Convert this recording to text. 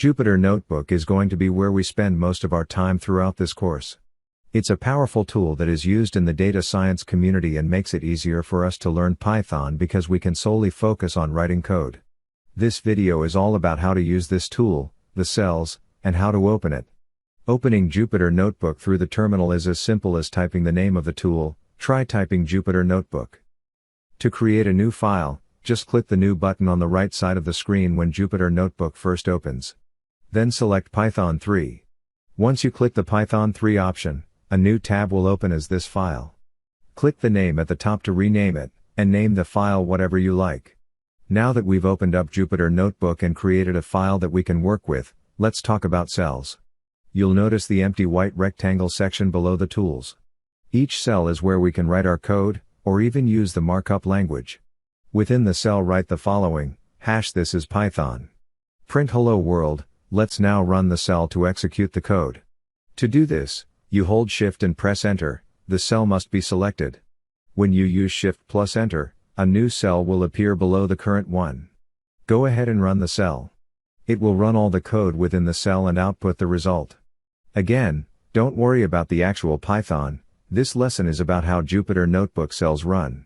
Jupyter Notebook is going to be where we spend most of our time throughout this course. It's a powerful tool that is used in the data science community and makes it easier for us to learn Python because we can solely focus on writing code. This video is all about how to use this tool, the cells, and how to open it. Opening Jupyter Notebook through the terminal is as simple as typing the name of the tool. Try typing Jupyter Notebook. To create a new file, just click the New button on the right side of the screen when Jupyter Notebook first opens. Then select Python 3. Once you click the Python 3 option, a new tab will open as this file. Click the name at the top to rename it, and name the file whatever you like. Now that we've opened up Jupyter Notebook and created a file that we can work with, let's talk about cells. You'll notice the empty white rectangle section below the tools. Each cell is where we can write our code, or even use the markup language. Within the cell write the following, this is Python. Print hello world. Let's now run the cell to execute the code. To do this, you hold Shift and press Enter, the cell must be selected. When you use Shift plus Enter, a new cell will appear below the current one. Go ahead and run the cell. It will run all the code within the cell and output the result. Again, don't worry about the actual Python, this lesson is about how Jupyter Notebook cells run.